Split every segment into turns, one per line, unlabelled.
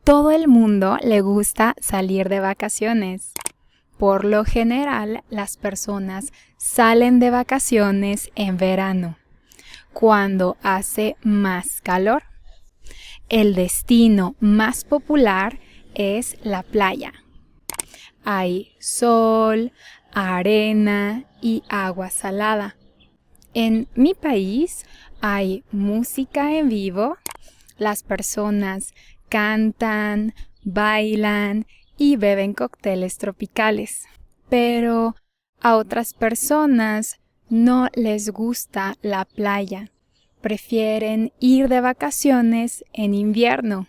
todo el mundo le gusta salir de vacaciones. Por lo general, las personas salen de vacaciones en verano, cuando hace más calor. El destino más popular es la playa. Hay sol, arena y agua salada. En mi país hay música en vivo, las personas cantan, bailan y beben cócteles tropicales. Pero a otras personas no les gusta la playa. Prefieren ir de vacaciones en invierno.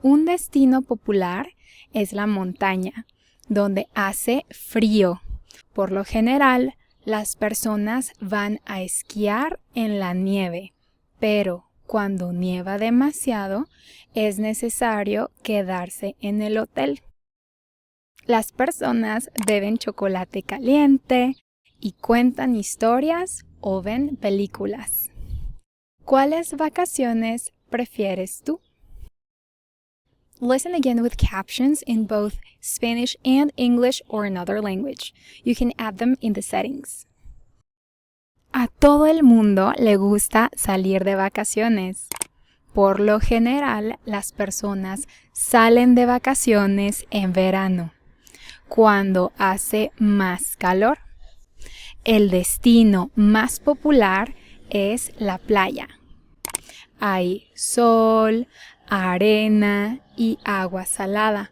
Un destino popular es la montaña, donde hace frío. Por lo general, las personas van a esquiar en la nieve, pero cuando nieva demasiado, es necesario quedarse en el hotel. Las personas beben chocolate caliente y cuentan historias o ven películas. ¿Cuáles vacaciones prefieres tú? Listen again with captions in both Spanish and English or another language. You can add them in the settings. A todo el mundo le gusta salir de vacaciones. Por lo general, las personas salen de vacaciones en verano, cuando hace más calor. El destino más popular es la playa. Hay sol, arena y agua salada.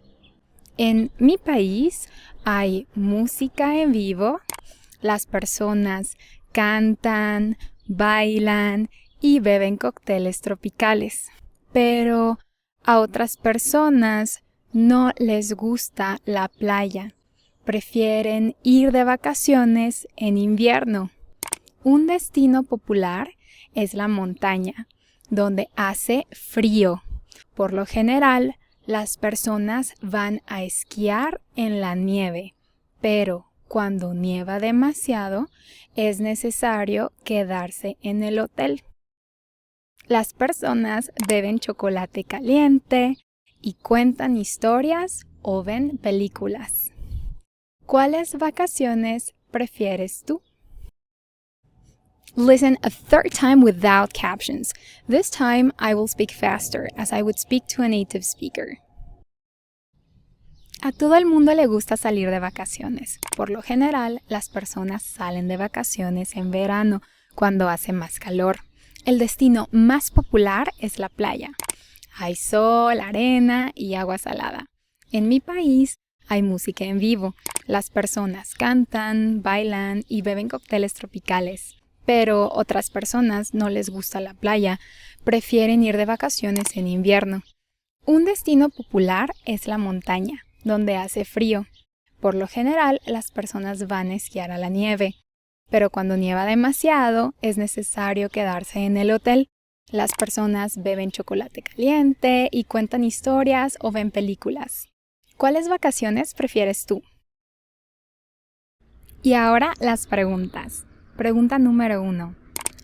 En mi país hay música en vivo, las personas cantan, bailan y beben cócteles tropicales. Pero a otras personas no les gusta la playa. Prefieren ir de vacaciones en invierno. Un destino popular es la montaña, donde hace frío. Por lo general, las personas van a esquiar en la nieve, pero cuando nieva demasiado, es necesario quedarse en el hotel. Las personas beben chocolate caliente y cuentan historias o ven películas. ¿Cuáles vacaciones prefieres tú? Listen a third time without captions. This time I will speak faster, as I would speak to a native speaker. A todo el mundo le gusta salir de vacaciones. Por lo general, las personas salen de vacaciones en verano, cuando hace más calor. El destino más popular es la playa. Hay sol, arena y agua salada. En mi país hay música en vivo. Las personas cantan, bailan y beben cócteles tropicales. Pero otras personas no les gusta la playa, prefieren ir de vacaciones en invierno. Un destino popular es la montaña, donde hace frío. Por lo general, las personas van a esquiar a la nieve, pero cuando nieva demasiado, es necesario quedarse en el hotel. Las personas beben chocolate caliente y cuentan historias o ven películas. ¿Cuáles vacaciones prefieres tú? Y ahora las preguntas. Pregunta número 1.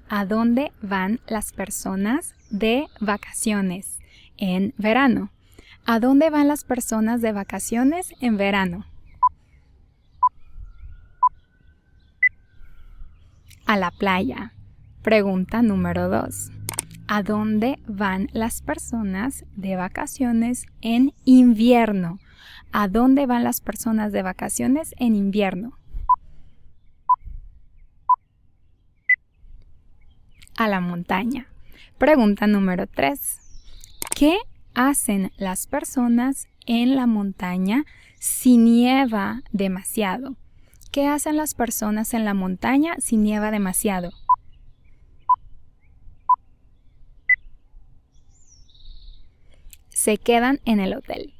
¿A dónde van las personas de vacaciones en verano? ¿A dónde van las personas de vacaciones en verano? A la playa. Pregunta número 2. ¿A dónde van las personas de vacaciones en invierno? ¿A dónde van las personas de vacaciones en invierno? A la montaña. Pregunta número 3. ¿Qué hacen las personas en la montaña si nieva demasiado? ¿Qué hacen las personas en la montaña si nieva demasiado? Se quedan en el hotel.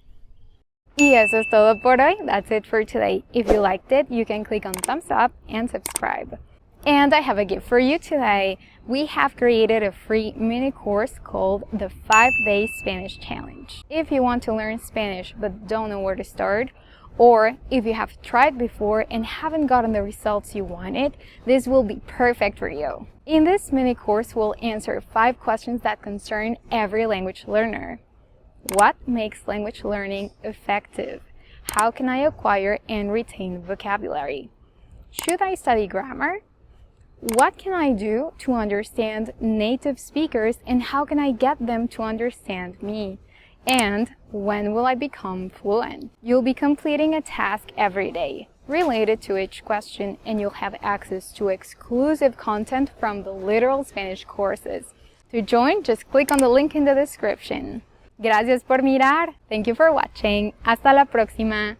Y eso es todo por hoy. That's it for today. If you liked it, you can click on thumbs up and subscribe. And I have a gift for you today. We have created a free mini course called the 5-Day Spanish Challenge. If you want to learn Spanish but don't know where to start, or if you have tried before and haven't gotten the results you wanted, this will be perfect for you. In this mini course, we'll answer 5 questions that concern every language learner. What makes language learning effective? How can I acquire and retain vocabulary? Should I study grammar? What can I do to understand native speakers and how can I get them to understand me? And when will I become fluent? You'll be completing a task every day related to each question, and you'll have access to exclusive content from the Literal Spanish courses. To join, just click on the link in the description. Gracias por mirar. Thank you for watching. Hasta la próxima.